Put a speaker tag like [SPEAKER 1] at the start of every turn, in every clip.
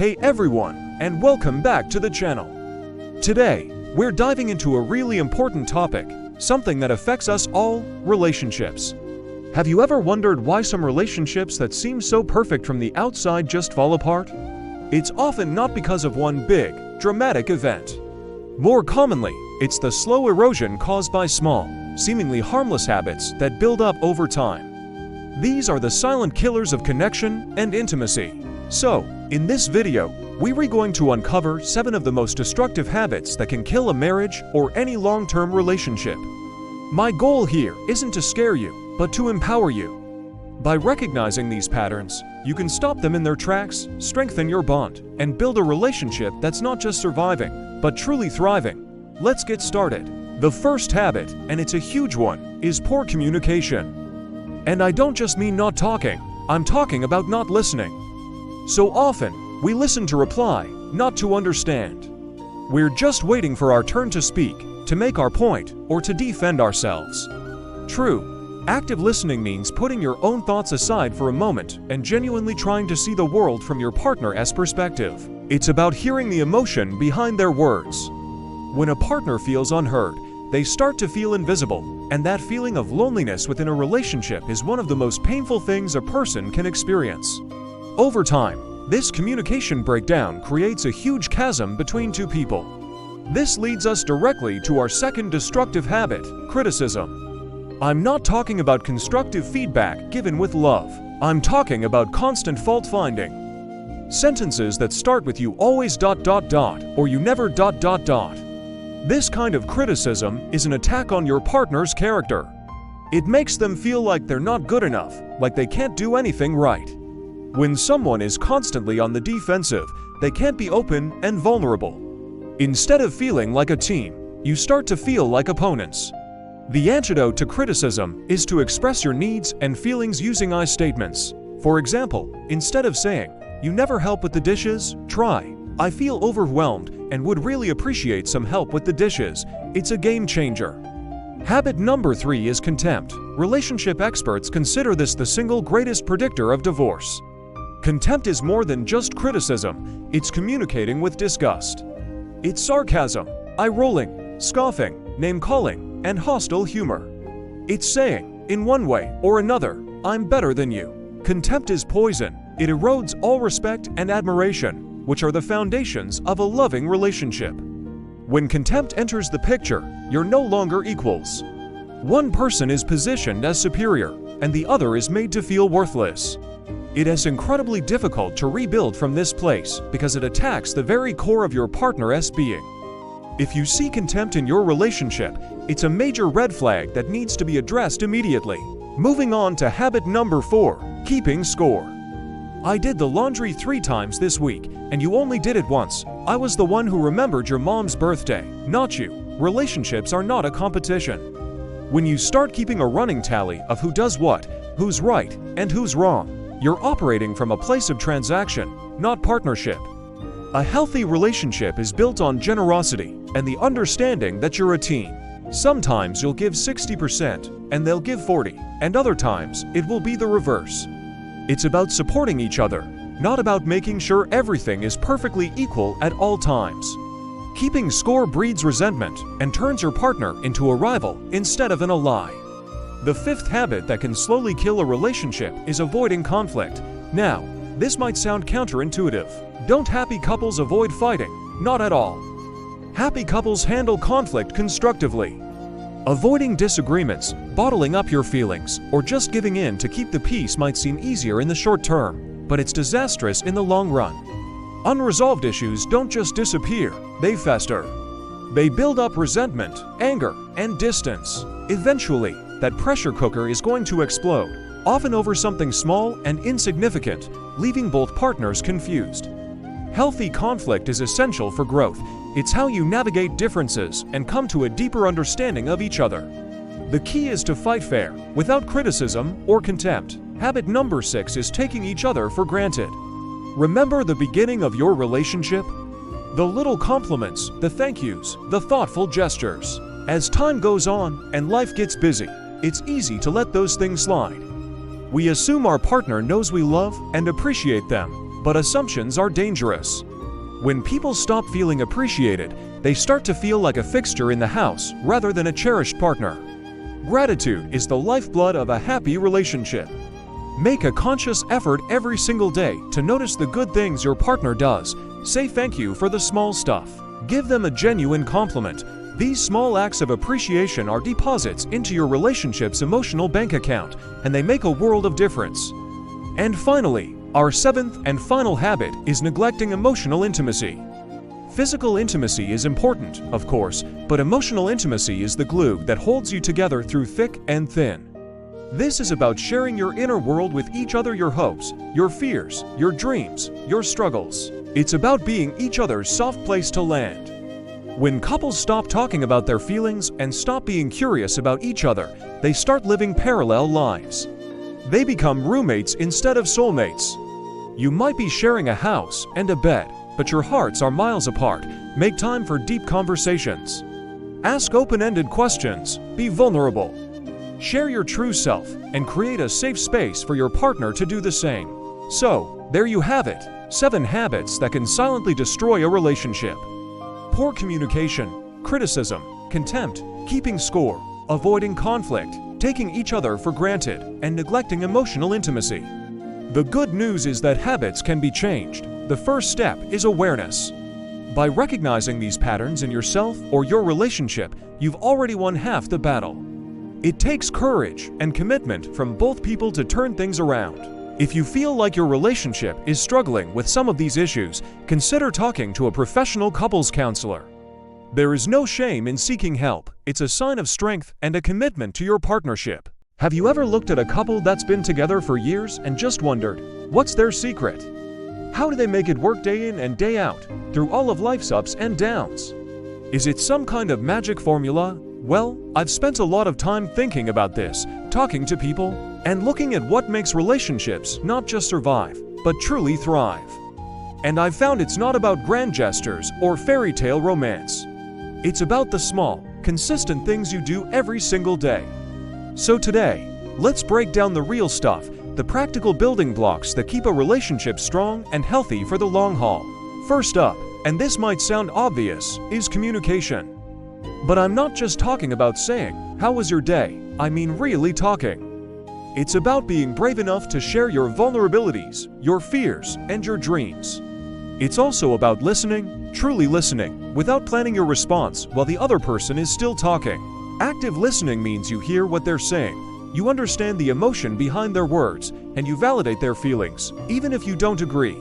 [SPEAKER 1] Hey everyone, and welcome back to the channel. Today, we're diving into a really important topic, something that affects us all: relationships. Have you ever wondered why some relationships that seem so perfect from the outside just fall apart? It's often not because of one big, dramatic event. More commonly, it's the slow erosion caused by small, seemingly harmless habits that build up over time. These are the silent killers of connection and intimacy. So, in this video, we're going to uncover 7 of the most destructive habits that can kill a marriage or any long-term relationship. My goal here isn't to scare you, but to empower you. By recognizing these patterns, you can stop them in their tracks, strengthen your bond, and build a relationship that's not just surviving, but truly thriving. Let's get started. The first habit, and it's a huge one, is poor communication. And I don't just mean not talking, I'm talking about not listening. So often, we listen to reply, not to understand. We're just waiting for our turn to speak, to make our point, or to defend ourselves. True, active listening means putting your own thoughts aside for a moment and genuinely trying to see the world from your partner's perspective. It's about hearing the emotion behind their words. When a partner feels unheard, they start to feel invisible, and that feeling of loneliness within a relationship is one of the most painful things a person can experience. Over time, this communication breakdown creates a huge chasm between two people. This leads us directly to our second destructive habit: criticism. I'm not talking about constructive feedback given with love. I'm talking about constant fault-finding. Sentences that start with "you always ... or "you never ... This kind of criticism is an attack on your partner's character. It makes them feel like they're not good enough, like they can't do anything right. When someone is constantly on the defensive, they can't be open and vulnerable. Instead of feeling like a team, you start to feel like opponents. The antidote to criticism is to express your needs and feelings using I statements. For example, instead of saying, "You never help with the dishes," try, "I feel overwhelmed and would really appreciate some help with the dishes." It's a game changer. Habit number 3 is contempt. Relationship experts consider this the single greatest predictor of divorce. Contempt is more than just criticism, it's communicating with disgust. It's sarcasm, eye-rolling, scoffing, name-calling, and hostile humor. It's saying, in one way or another, "I'm better than you." Contempt is poison. It erodes all respect and admiration, which are the foundations of a loving relationship. When contempt enters the picture, you're no longer equals. One person is positioned as superior, and the other is made to feel worthless. It is incredibly difficult to rebuild from this place because it attacks the very core of your partner's being. If you see contempt in your relationship, it's a major red flag that needs to be addressed immediately. Moving on to habit number 4, keeping score. I did the laundry 3 times this week, and you only did it once. I was the one who remembered your mom's birthday, not you. Relationships are not a competition. When you start keeping a running tally of who does what, who's right, and who's wrong, you're operating from a place of transaction, not partnership. A healthy relationship is built on generosity and the understanding that you're a team. Sometimes you'll give 60% and they'll give 40%, and other times it will be the reverse. It's about supporting each other, not about making sure everything is perfectly equal at all times. Keeping score breeds resentment and turns your partner into a rival instead of an ally. The 5th habit that can slowly kill a relationship is avoiding conflict. Now, this might sound counterintuitive. Don't happy couples avoid fighting? Not at all. Happy couples handle conflict constructively. Avoiding disagreements, bottling up your feelings, or just giving in to keep the peace might seem easier in the short term, but it's disastrous in the long run. Unresolved issues don't just disappear, they fester. They build up resentment, anger, and distance. Eventually, that pressure cooker is going to explode, often over something small and insignificant, leaving both partners confused. Healthy conflict is essential for growth. It's how you navigate differences and come to a deeper understanding of each other. The key is to fight fair, without criticism or contempt. Habit number 6 is taking each other for granted. Remember the beginning of your relationship? The little compliments, the thank yous, the thoughtful gestures. As time goes on and life gets busy, it's easy to let those things slide. We assume our partner knows we love and appreciate them, But assumptions are dangerous. When people stop feeling appreciated, they start to feel like a fixture in the house rather than a cherished partner. Gratitude is the lifeblood of a happy relationship. Make a conscious effort every single day to notice the good things your partner does. Say thank you for the small stuff. Give them a genuine compliment. These small acts of appreciation are deposits into your relationship's emotional bank account, and they make a world of difference. And finally, our seventh and final habit is neglecting emotional intimacy. Physical intimacy is important, of course, but emotional intimacy is the glue that holds you together through thick and thin. This is about sharing your inner world with each other, your hopes, your fears, your dreams, your struggles. It's about being each other's soft place to land. When couples stop talking about their feelings and stop being curious about each other, they start living parallel lives. They become roommates instead of soulmates. You might be sharing a house and a bed, but your hearts are miles apart. Make time for deep conversations. Ask open-ended questions. Be vulnerable. Share your true self and create a safe space for your partner to do the same. So, there you have it, 7 habits that can silently destroy a relationship. Poor communication, criticism, contempt, keeping score, avoiding conflict, taking each other for granted, and neglecting emotional intimacy. The good news is that habits can be changed. The first step is awareness. By recognizing these patterns in yourself or your relationship, you've already won half the battle. It takes courage and commitment from both people to turn things around. If you feel like your relationship is struggling with some of these issues, consider talking to a professional couples counselor. There is no shame in seeking help. It's a sign of strength and a commitment to your partnership. Have you ever looked at a couple that's been together for years and just wondered, what's their secret? How do they make it work day in and day out, through all of life's ups and downs? Is it some kind of magic formula? Well, I've spent a lot of time thinking about this, talking to people, and looking at what makes relationships not just survive, but truly thrive. And I've found it's not about grand gestures or fairy tale romance. It's about the small, consistent things you do every single day. So today, let's break down the real stuff, the practical building blocks that keep a relationship strong and healthy for the long haul. First up, and this might sound obvious, is communication. But I'm not just talking about saying, "How was your day?" I mean really talking. It's about being brave enough to share your vulnerabilities, your fears, and your dreams. It's also about listening, truly listening, without planning your response while the other person is still talking. Active listening means you hear what they're saying, you understand the emotion behind their words, and you validate their feelings, even if you don't agree.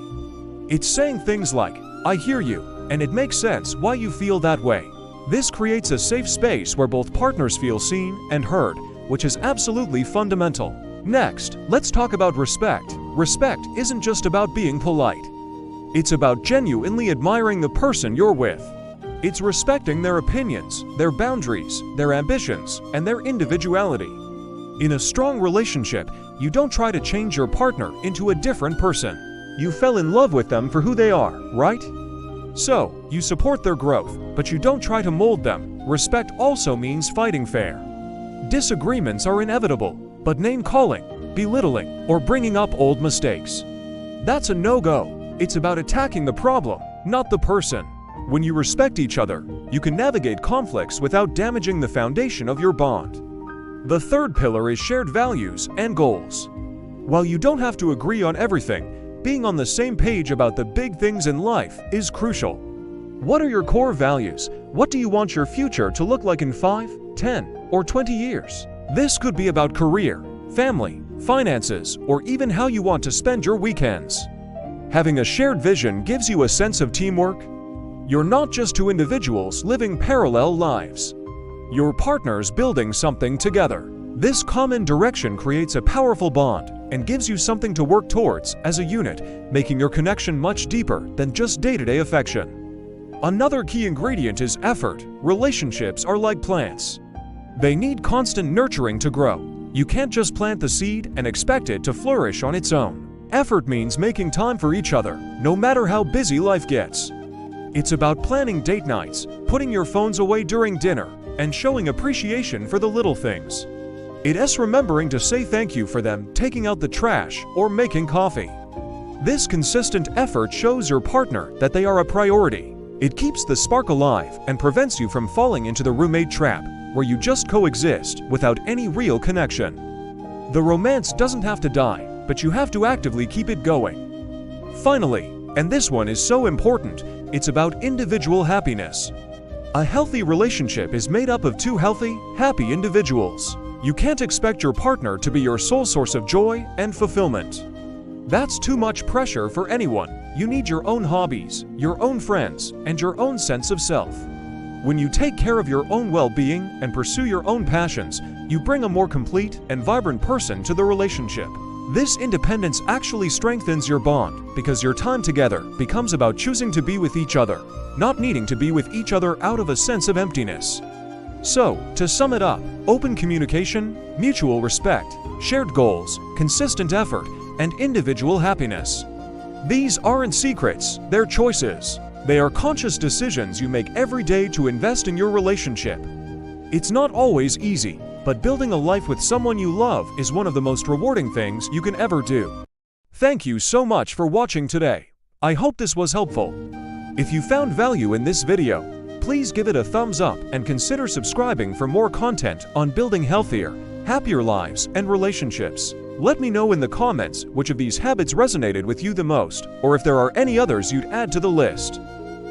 [SPEAKER 1] It's saying things like, "I hear you, and it makes sense why you feel that way." This creates a safe space where both partners feel seen and heard, which is absolutely fundamental. Next, let's talk about respect. Respect isn't just about being polite. It's about genuinely admiring the person you're with. It's respecting their opinions, their boundaries, their ambitions, and their individuality. In a strong relationship, you don't try to change your partner into a different person. You fell in love with them for who they are, right? So, you support their growth, but you don't try to mold them. Respect also means fighting fair. Disagreements are inevitable, but name-calling, belittling, or bringing up old mistakes, that's a no-go. It's about attacking the problem, not the person. When you respect each other, you can navigate conflicts without damaging the foundation of your bond. The third pillar is shared values and goals. While you don't have to agree on everything, being on the same page about the big things in life is crucial. What are your core values? What do you want your future to look like in 5, 10, or 20 years? This could be about career, family, finances, or even how you want to spend your weekends. Having a shared vision gives you a sense of teamwork. You're not just two individuals living parallel lives. You're partners building something together. This common direction creates a powerful bond and gives you something to work towards as a unit, making your connection much deeper than just day-to-day affection. Another key ingredient is effort. Relationships are like plants. They need constant nurturing to grow. You can't just plant the seed and expect it to flourish on its own. Effort means making time for each other, no matter how busy life gets. It's about planning date nights, putting your phones away during dinner, and showing appreciation for the little things. It's remembering to say thank you for them taking out the trash or making coffee. This consistent effort shows your partner that they are a priority. It keeps the spark alive and prevents you from falling into the roommate trap, where you just coexist without any real connection. The romance doesn't have to die, but you have to actively keep it going. Finally, and this one is so important, it's about individual happiness. A healthy relationship is made up of two healthy, happy individuals. You can't expect your partner to be your sole source of joy and fulfillment. That's too much pressure for anyone. You need your own hobbies, your own friends, and your own sense of self. When you take care of your own well-being and pursue your own passions, you bring a more complete and vibrant person to the relationship. This independence actually strengthens your bond because your time together becomes about choosing to be with each other, not needing to be with each other out of a sense of emptiness. So, to sum it up, open communication, mutual respect, shared goals, consistent effort, and individual happiness. These aren't secrets, they're choices. They are conscious decisions you make every day to invest in your relationship. It's not always easy, but building a life with someone you love is one of the most rewarding things you can ever do. Thank you so much for watching today. I hope this was helpful. If you found value in this video, please give it a thumbs up and consider subscribing for more content on building healthier, happier lives and relationships. Let me know in the comments which of these habits resonated with you the most, or if there are any others you'd add to the list.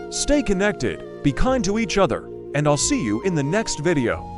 [SPEAKER 1] Stay connected, be kind to each other, and I'll see you in the next video.